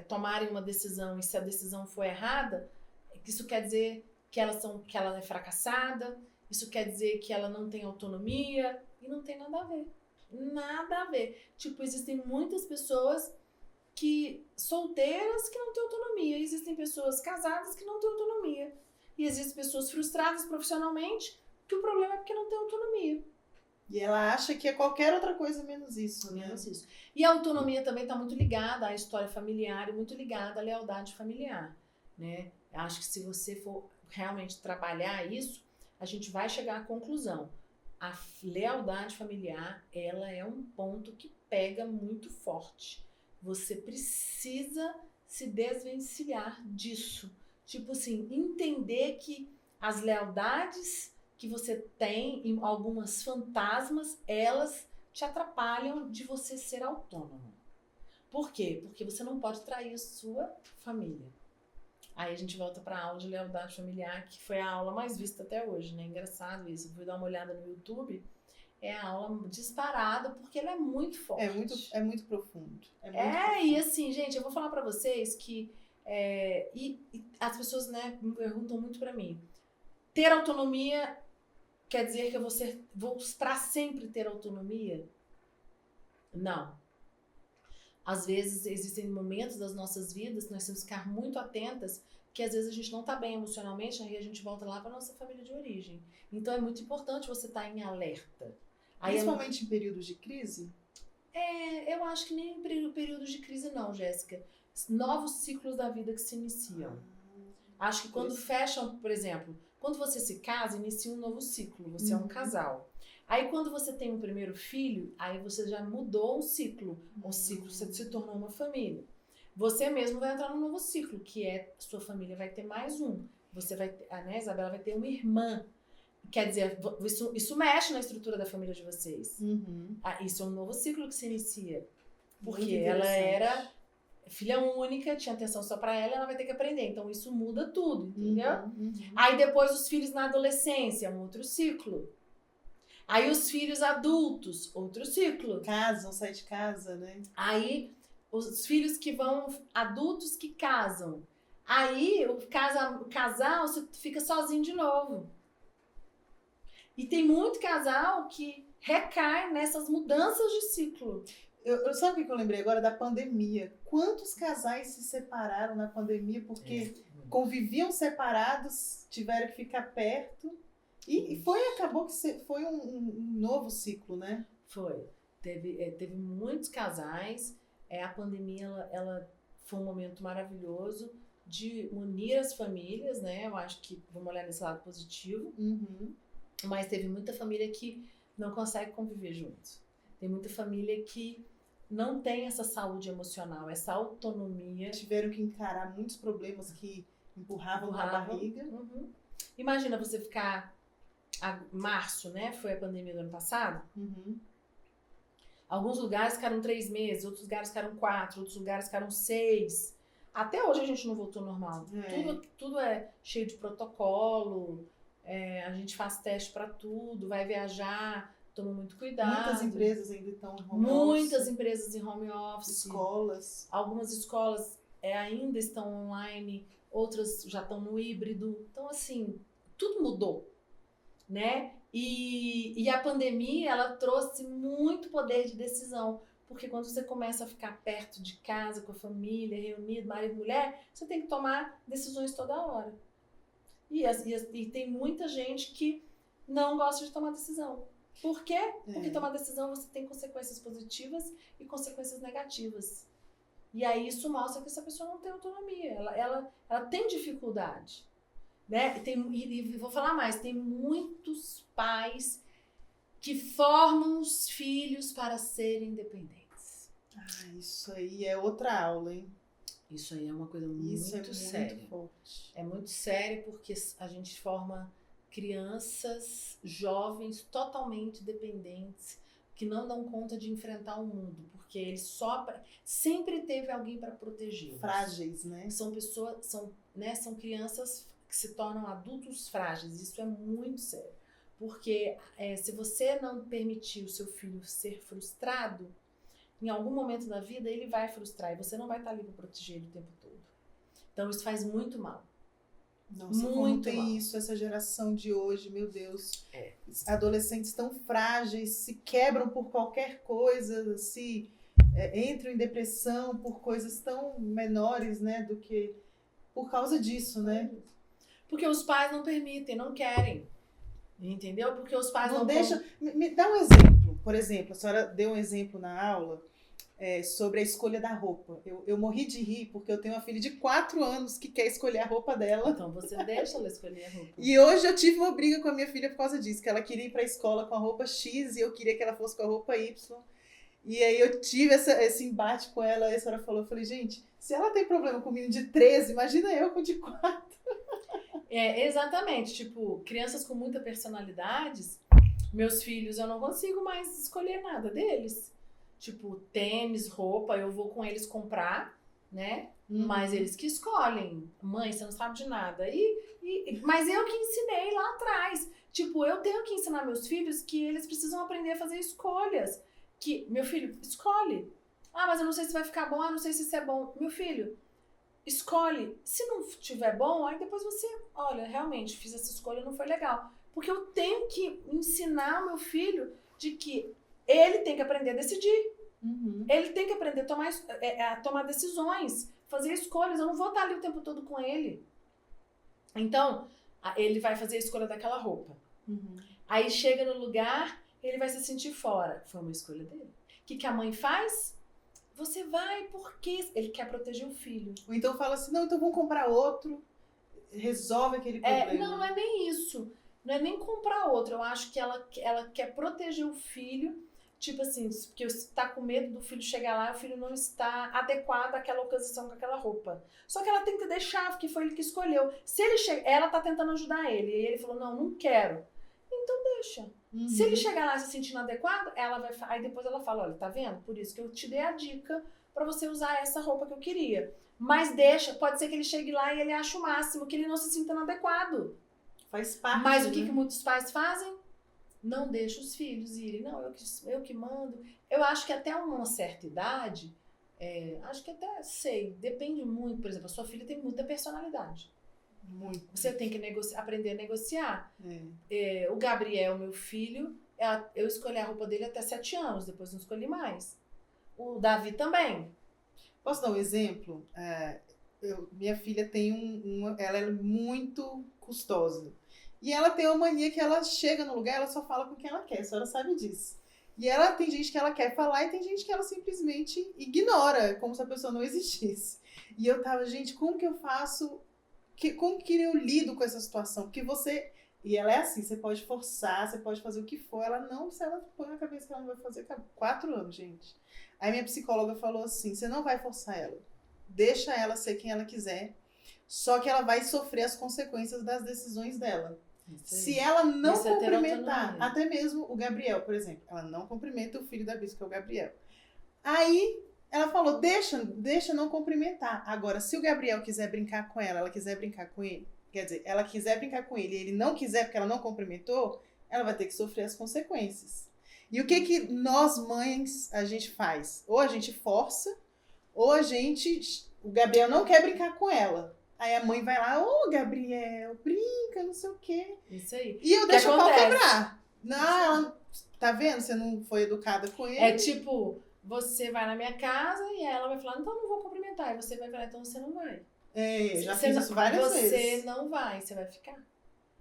tomarem uma decisão e se a decisão for errada, isso quer dizer que ela é fracassada, isso quer dizer que ela não tem autonomia, e não tem nada a ver. Nada a ver. Tipo, existem muitas pessoas solteiras que não têm autonomia, existem pessoas casadas que não têm autonomia, e existem pessoas frustradas profissionalmente que o problema é porque não tem autonomia. E ela acha que é qualquer outra coisa menos isso, né? Menos isso. E a autonomia também está muito ligada à história familiar e muito ligada à lealdade familiar, né? Acho que se você for realmente trabalhar isso, a gente vai chegar à conclusão. A lealdade familiar, ela é um ponto que pega muito forte. Você precisa se desvencilhar disso. Tipo assim, entender que as lealdades que você tem, em algumas fantasmas, elas te atrapalham de você ser autônomo. Por quê? Porque você não pode trair a sua família. Aí a gente volta para a aula de lealdade familiar, que foi a aula mais vista até hoje, né? Engraçado isso. Eu fui dar uma olhada no YouTube, é a aula disparada, porque ela é muito forte. É muito profundo. E assim, gente, eu vou falar para vocês que e as pessoas, né, me perguntam muito para mim. Ter autonomia quer dizer que eu vou para sempre ter autonomia? Não. Às vezes existem momentos das nossas vidas que nós temos que ficar muito atentas, que às vezes a gente não está bem emocionalmente, aí a gente volta lá para nossa família de origem. Então é muito importante você estar em alerta. Principalmente em períodos de crise? Eu acho que nem em períodos de crise não, Jéssica. Novos ciclos da vida que se iniciam. Acho que quando fecham, por exemplo, quando você se casa, inicia um novo ciclo, você é um casal. Aí quando você tem um primeiro filho, aí você já mudou um ciclo. Um ciclo, você se tornou uma família. Você mesmo vai entrar num novo ciclo, que sua família vai ter mais um. Você vai ter, né, Isabela vai ter uma irmã. Quer dizer, isso mexe na estrutura da família de vocês. Isso é um novo ciclo que se inicia. Porque ela era filha única, tinha atenção só pra ela vai ter que aprender. Então isso muda tudo, entendeu? Aí depois os filhos na adolescência, um outro ciclo. Aí os filhos adultos, outro ciclo. Saem de casa, né? Aí os filhos adultos que casam. Aí o casal você fica sozinho de novo. E tem muito casal que recai nessas mudanças de ciclo. Eu sabe o que eu lembrei agora? Da pandemia. Quantos casais se separaram na pandemia porque conviviam separados, tiveram que ficar perto. E acabou que foi um novo ciclo, né? Foi. Teve muitos casais. A pandemia, ela foi um momento maravilhoso de unir as famílias, né? Eu acho que vamos olhar nesse lado positivo. Uhum. Mas teve muita família que não consegue conviver juntos. Tem muita família que não tem essa saúde emocional, essa autonomia. Tiveram que encarar muitos problemas que empurravam na barriga. Uhum. Imagina você ficar... março, né? Foi a pandemia do ano passado. Uhum. Alguns lugares ficaram 3 meses, outros lugares ficaram 4, outros lugares ficaram 6. Até hoje a gente não voltou ao normal. Tudo é cheio de protocolo, a gente faz teste para tudo, vai viajar, toma muito cuidado. Muitas empresas ainda estão em home Muitas office. empresas em home office. Escolas. Algumas escolas ainda estão online, outras já estão no híbrido. Então, assim, tudo mudou, né? E a pandemia, ela trouxe muito poder de decisão, porque quando você começa a ficar perto de casa, com a família, reunido, marido e mulher, você tem que tomar decisões toda hora. E tem muita gente que não gosta de tomar decisão. Por quê? Porque tomar decisão você tem consequências positivas e consequências negativas. E aí isso mostra que essa pessoa não tem autonomia, ela tem dificuldade. Né? E vou falar mais, tem muitos pais que formam os filhos para serem independentes. Isso aí é outra aula, hein? Isso aí é uma coisa muito séria. Muito forte. É muito sério porque a gente forma crianças, jovens totalmente dependentes, que não dão conta de enfrentar o mundo, porque eles sempre teve alguém para protegê-los. Frágeis, né? São pessoas, são crianças que se tornam adultos frágeis. Isso é muito sério. Porque se você não permitir o seu filho ser frustrado, em algum momento da vida ele vai frustrar e você não vai estar ali para proteger ele o tempo todo. Então isso faz muito mal. Nossa, muito como tem mal. isso, essa geração de hoje, meu Deus. Adolescentes tão frágeis, se quebram por qualquer coisa, entram em depressão por coisas tão menores, né, do que por causa disso, né? Porque os pais não permitem, não querem. Entendeu? Porque os pais não deixam. Me dá um exemplo. Por exemplo, a senhora deu um exemplo na aula sobre a escolha da roupa. Eu morri de rir porque eu tenho uma filha de 4 anos que quer escolher a roupa dela. Então você deixa ela escolher a roupa. E hoje eu tive uma briga com a minha filha por causa disso, que ela queria ir pra escola com a roupa X e eu queria que ela fosse com a roupa Y. E aí eu tive esse embate com ela, e a senhora falou, eu falei, gente, se ela tem problema com o menino de 13, imagina eu com de 4. Exatamente, tipo, crianças com muita personalidades, meus filhos, eu não consigo mais escolher nada deles. Tipo, tênis, roupa, eu vou com eles comprar, né? Mas eles que escolhem. Mãe, você não sabe de nada. Mas eu que ensinei lá atrás. Tipo, eu tenho que ensinar meus filhos que eles precisam aprender a fazer escolhas. Que, meu filho, escolhe. Ah, mas eu não sei se vai ficar bom, não sei se isso é bom. Meu filho, escolhe. Se não tiver bom, aí depois você, olha, realmente, fiz essa escolha, não foi legal. Porque eu tenho que ensinar o meu filho de que ele tem que aprender a decidir. Ele tem que aprender a tomar decisões, fazer escolhas. Eu não vou estar ali o tempo todo com ele. Então, ele vai fazer a escolha daquela roupa. Aí chega no lugar, ele vai se sentir fora. Foi uma escolha dele. O que a mãe faz? Você vai porque ele quer proteger o filho. Ou então fala assim, não, então vamos comprar outro. Resolve aquele problema. Não é nem isso. Não é nem comprar outro. Eu acho que ela quer proteger o filho. Tipo assim, porque você tá com medo do filho chegar lá e o filho não está adequado àquela ocasião com aquela roupa. Só que ela tem que deixar, porque foi ele que escolheu. Se ele ela tá tentando ajudar ele. E ele falou, não quero. Então deixa. Se ele chegar lá se sentindo adequado, aí depois ela fala, olha, tá vendo? Por isso que eu te dei a dica pra você usar essa roupa que eu queria. Mas deixa, pode ser que ele chegue lá e ele ache o máximo, que ele não se sinta adequado. Faz parte. Mas o que muitos pais fazem? Não deixa os filhos irem. Não, eu que mando. Eu acho que até uma certa idade, acho que até depende muito. Por exemplo, a sua filha tem muita personalidade. Muito. Você tem que aprender a negociar. O Gabriel, meu filho, eu escolhi a roupa dele até 7 anos, depois não escolhi mais. O Davi também. Posso dar um exemplo? Minha filha tem ela é muito custosa. E ela tem uma mania que ela chega no lugar, ela só fala com quem ela quer, a senhora sabe disso. E ela tem gente que ela quer falar e tem gente que ela simplesmente ignora, como se a pessoa não existisse. E eu tava, gente, como que eu faço? Como que eu lido com essa situação? Porque você. E ela é assim, você pode forçar, você pode fazer o que for. Ela não, se ela põe na cabeça que ela não vai fazer, 4 anos, gente. Aí minha psicóloga falou assim: você não vai forçar ela. Deixa ela ser quem ela quiser. Só que ela vai sofrer as consequências das decisões dela. Se ela não cumprimentar, até mesmo o Gabriel, por exemplo, ela não cumprimenta o filho da Bispo, que é o Gabriel. Aí ela falou, deixa não cumprimentar. Agora, se o Gabriel quiser brincar com ela quiser brincar com ele, quer dizer, ela quiser brincar com ele e ele não quiser porque ela não cumprimentou, ela vai ter que sofrer as consequências. E o que nós mães a gente faz? Ou a gente força, ou o Gabriel não quer brincar com ela. Aí a mãe vai lá, Gabriel, brinca, não sei o quê. Isso aí. E eu deixo o pau quebrar. Não, ela, tá vendo? Você não foi educada com ele. É tipo, você vai na minha casa e ela vai falar, então não vou cumprimentar. E você vai falar, então você não vai. Já fiz isso várias vezes. Você não vai, você vai ficar.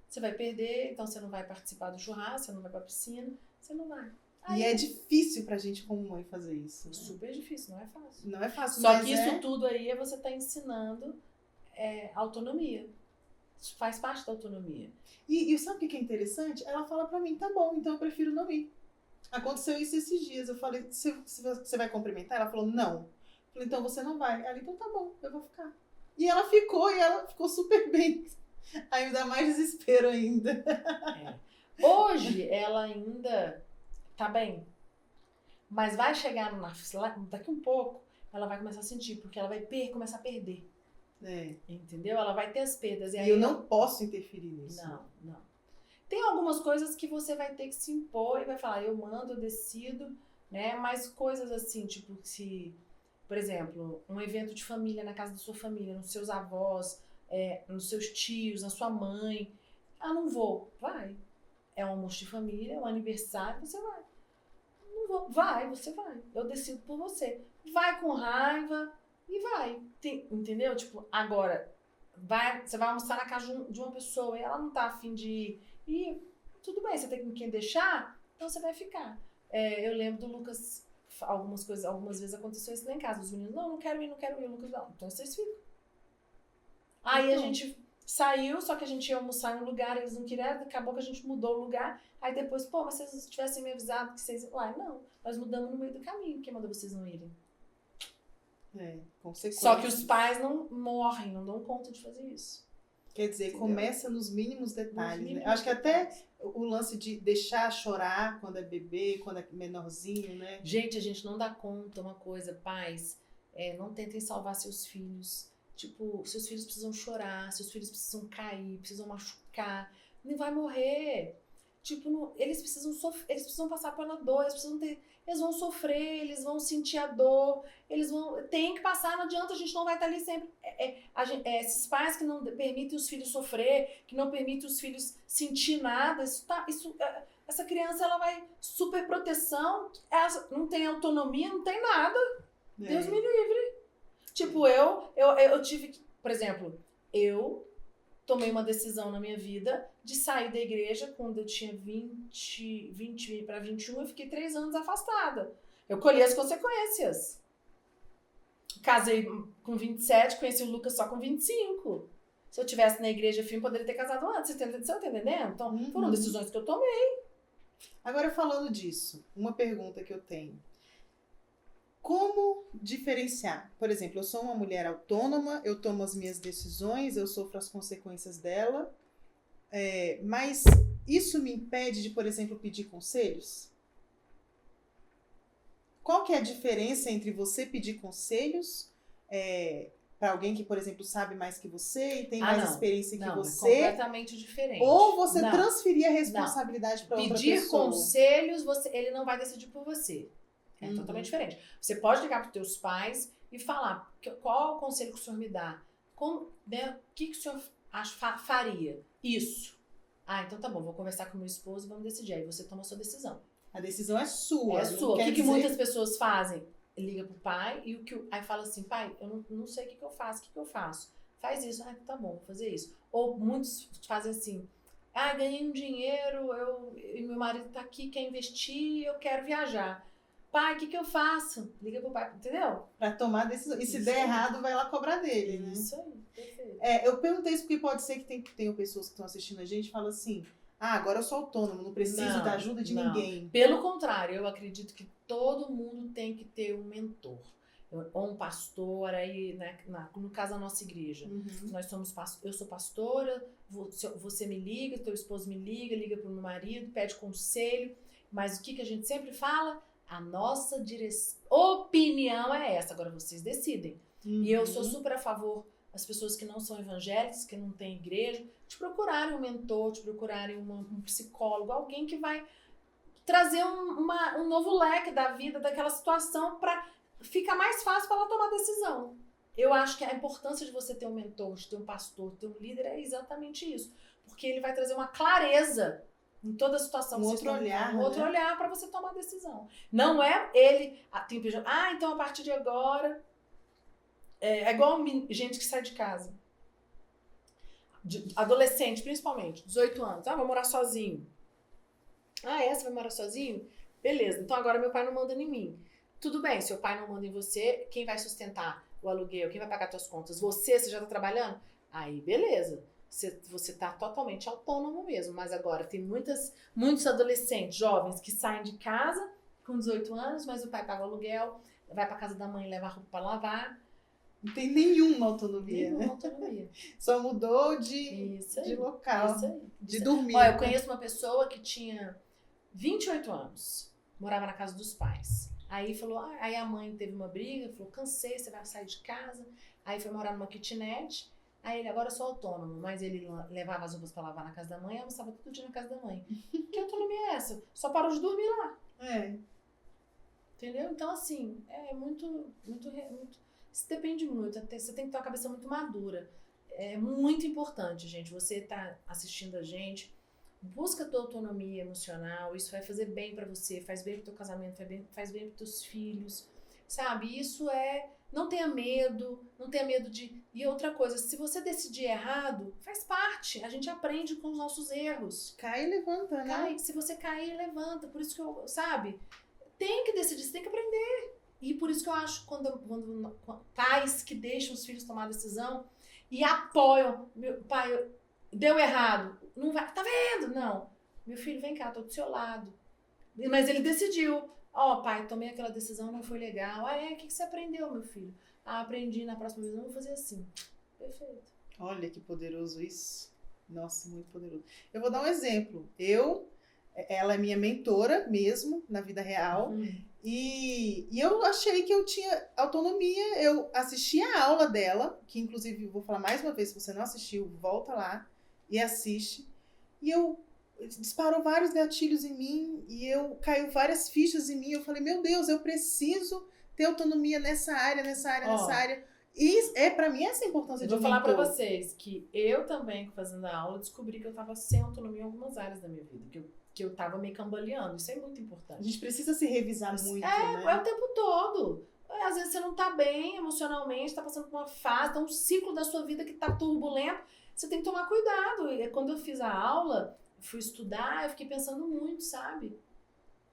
Você vai perder, então você não vai participar do churrasco, você não vai pra piscina, você não vai. Aí, e é difícil pra gente como mãe fazer isso. Né? Super difícil, não é fácil. Não é fácil, Só que isso tudo aí é você tá ensinando autonomia. Isso faz parte da autonomia. E sabe o que é interessante? Ela fala pra mim, tá bom, então eu prefiro não ir. Aconteceu isso esses dias. Eu falei, você vai cumprimentar? Ela falou, não. Eu falei, então você não vai. Ela, então tá bom, eu vou ficar. E ela ficou super bem. Aí me dá mais desespero ainda. Hoje ela ainda tá bem. Mas vai chegar daqui um pouco, ela vai começar a sentir, porque ela vai começar a perder. Entendeu? Ela vai ter as perdas. E aí eu não posso interferir nisso. Não. Tem algumas coisas que você vai ter que se impor e vai falar, eu mando, eu decido, né? Mas coisas assim, tipo, por exemplo, um evento de família na casa da sua família, nos seus avós, nos seus tios, na sua mãe. Ah, não vou. Vai. É um almoço de família, é um aniversário, você vai. Não vou. Vai, você vai. Eu decido por você. Vai com raiva e vai. Entendeu? Tipo, agora, você vai almoçar na casa de uma pessoa e ela não tá afim de ir. E tudo bem, você tem quem deixar, então você vai ficar. Eu lembro do Lucas, algumas vezes aconteceu isso lá em casa. Os meninos, não quero ir. O Lucas, não. Então vocês ficam. Aí a gente saiu, só que a gente ia almoçar em um lugar, eles não queriam, acabou que a gente mudou o lugar. Aí depois, mas se vocês tivessem me avisado que vocês... não, nós mudamos no meio do caminho, quem mandou vocês não irem? Só que os pais não morrem, não dão conta de fazer isso. Quer dizer, entendeu? Começa nos mínimos detalhes, né? Acho que até o lance de deixar chorar quando é bebê, quando é menorzinho, né? Gente, a gente não dá conta, uma coisa, pais, não tentem salvar seus filhos. Tipo, seus filhos precisam chorar, seus filhos precisam cair, precisam machucar, não vai morrer. Tipo, eles precisam sofrer, eles precisam passar pela dor, eles vão sofrer, eles vão sentir a dor, tem que passar, não adianta, a gente não vai estar ali sempre. Esses pais que não permitem os filhos sofrer, que não permitem os filhos sentir nada, essa criança ela vai super proteção, ela não tem autonomia, não tem nada. Deus me livre. Tipo, eu tive que, por exemplo, eu tomei uma decisão na minha vida de sair da igreja quando eu tinha 20 para 21, eu fiquei 3 anos afastada. Eu colhi as consequências. Casei com 27, conheci o Lucas só com 25. Se eu tivesse na igreja firme, poderia ter casado antes. Você tá entendendo? Então, foram decisões que eu tomei. Agora, falando disso, uma pergunta que eu tenho. Como diferenciar? Por exemplo, eu sou uma mulher autônoma, eu tomo as minhas decisões, eu sofro as consequências dela, mas isso me impede de, por exemplo, pedir conselhos? Qual que é a diferença entre você pedir conselhos para alguém que, por exemplo, sabe mais que você e tem mais experiência que você? É completamente diferente. Ou você transferir a responsabilidade para outra pessoa? Pedir conselhos, ele não vai decidir por você. É totalmente diferente. Você pode ligar para os teus pais e falar qual é o conselho que o senhor me dá. O que o senhor faria? Isso. Então tá bom, vou conversar com meu esposo e vamos decidir. Aí você toma a sua decisão. A decisão é sua. É sua. O que muitas pessoas fazem? Liga pro pai e aí fala assim, pai, eu não sei o que eu faço, o que eu faço? Faz isso. Tá bom, vou fazer isso. Ou muitos fazem assim, Ganhei um dinheiro, e meu marido tá aqui, quer investir, eu quero viajar. Pai, o que eu faço? Liga pro pai, entendeu? Pra tomar decisão. E se Isso der aí. errado, vai lá cobrar dele, né? Isso aí, perfeito. Eu perguntei isso porque pode ser que tenham pessoas que estão assistindo a gente e falam assim, agora eu sou autônomo, não preciso da ajuda de ninguém. Pelo contrário, eu acredito que todo mundo tem que ter um mentor. Ou um pastor aí, né, no caso da nossa igreja. Nós somos eu sou pastora, você me liga, teu esposo me liga pro meu marido, pede conselho, mas o que a gente sempre fala? A nossa opinião é essa, agora vocês decidem. E eu sou super a favor das pessoas que não são evangélicas, que não têm igreja, de procurarem um mentor, de procurarem um psicólogo, alguém que vai trazer um novo leque da vida, daquela situação, para ficar mais fácil para ela tomar decisão. Eu acho que a importância de você ter um mentor, de ter um pastor, de ter um líder é exatamente isso. Porque ele vai trazer uma clareza em toda a situação. Um outro olhar, né? Outro olhar para você tomar decisão. Não é ele... então a partir de agora... É igual gente que sai de casa. Adolescente, principalmente, 18 anos. Vou morar sozinho. Você vai morar sozinho? Beleza, então agora meu pai não manda em mim. Tudo bem, seu pai não manda em você, quem vai sustentar o aluguel? Quem vai pagar suas contas? Você já tá trabalhando? Aí, beleza. Você tá totalmente autônomo mesmo. Mas agora, tem muitos adolescentes, jovens, que saem de casa com 18 anos, mas o pai paga o aluguel, vai pra casa da mãe, leva a roupa pra lavar. Não tem nenhuma autonomia, né? Autonomia. Só mudou de local, isso aí. De dormir. Olha, eu conheço uma pessoa que tinha 28 anos, morava na casa dos pais. Aí falou, aí a mãe teve uma briga, falou, cansei, você vai sair de casa. Aí foi morar numa kitnet. Aí ele, agora eu sou autônomo, mas ele levava as roupas pra lavar na casa da mãe, almoçava todo dia na casa da mãe. Que autonomia é essa? Só parou de dormir lá. Entendeu? Então, assim, é muito... Isso depende muito, você tem que ter uma cabeça muito madura. É muito importante, gente, você tá assistindo a gente, busca a tua autonomia emocional, isso vai fazer bem pra você, faz bem pro teu casamento, faz bem pros teus filhos, sabe? Isso não tenha medo de... E outra coisa, se você decidir errado, faz parte, a gente aprende com os nossos erros. Cai e levanta, né? Se você cair, levanta, por isso que sabe? Tem que decidir, você tem que aprender. E por isso que eu acho quando pais que deixam os filhos tomar decisão e apoiam, meu pai, deu errado, não vai, tá vendo? Não, meu filho, vem cá, tô do seu lado. Mas ele decidiu, pai, tomei aquela decisão, não foi legal. O que você aprendeu, meu filho? Aprendi, na próxima vez eu vou fazer assim. Perfeito. Olha que poderoso isso. Nossa, muito poderoso. Eu vou dar um exemplo. Ela é minha mentora mesmo, na vida real. E eu achei que eu tinha autonomia, eu assisti a aula dela, que inclusive vou falar mais uma vez, se você não assistiu, volta lá e assiste. E disparou vários gatilhos em mim, caiu várias fichas em mim, eu falei, meu Deus, eu preciso ter autonomia nessa área. E pra mim essa é a importância de um mentor. Eu vou falar pra vocês que eu também, fazendo a aula, descobri que eu tava sem autonomia em algumas áreas da minha vida, que eu tava meio cambaleando. Isso é muito importante. A gente precisa se revisar muito, né? É o tempo todo. Às vezes você não tá bem emocionalmente, tá passando por uma fase, tá um ciclo da sua vida que tá turbulento. Você tem que tomar cuidado. E quando eu fiz a aula, fui estudar, eu fiquei pensando muito, sabe?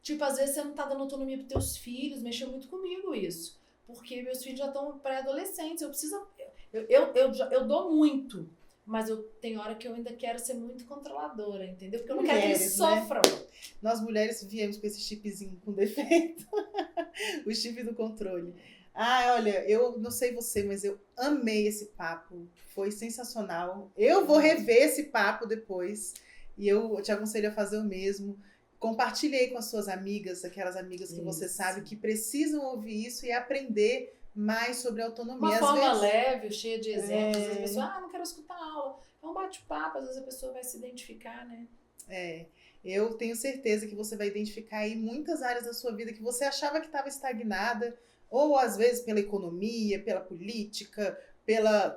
Tipo, às vezes você não tá dando autonomia pros teus filhos, mexeu muito comigo isso. Porque meus filhos já estão pré-adolescentes. Eu dou muito. Mas tem hora que eu ainda quero ser muito controladora, entendeu? Porque eu não quero que eles sofram. Né? Nós mulheres viemos com esse chipzinho com defeito. O chip do controle. Olha, eu não sei você, mas eu amei esse papo. Foi sensacional. Eu vou rever esse papo depois. E eu te aconselho a fazer o mesmo. Compartilhe aí com as suas amigas, aquelas amigas que você sabe que precisam ouvir isso e aprender mais sobre autonomia. Uma forma leve, cheia de exemplos. Às vezes a pessoa, não quero escutar aula. É um bate-papo, às vezes a pessoa vai se identificar, né? Eu tenho certeza que você vai identificar aí muitas áreas da sua vida que você achava que estava estagnada, ou às vezes pela economia, pela política,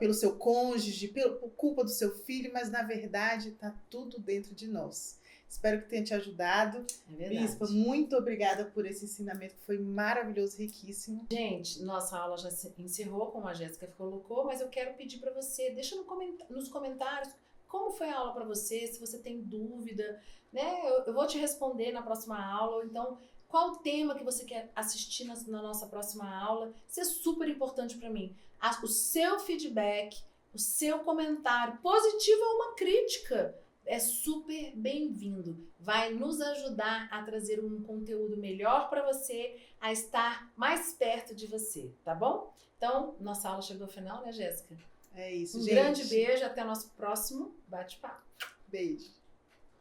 pelo seu cônjuge, por culpa do seu filho, mas na verdade está tudo dentro de nós. Espero que tenha te ajudado. É verdade. Bispa, muito obrigada por esse ensinamento que foi maravilhoso, riquíssimo. Gente, nossa aula já se encerrou, como a Jéssica colocou, mas eu quero pedir para você, deixa nos comentários como foi a aula para você, se você tem dúvida, né? Eu vou te responder na próxima aula, ou então qual o tema que você quer assistir na nossa próxima aula. Isso é super importante para mim. O seu feedback, o seu comentário, positivo ou uma crítica, é super bem-vindo. Vai nos ajudar a trazer um conteúdo melhor para você, a estar mais perto de você, tá bom? Então, nossa aula chegou ao final, né, Jéssica? É isso, Um gente. grande beijo, até o nosso próximo bate-papo. Beijo.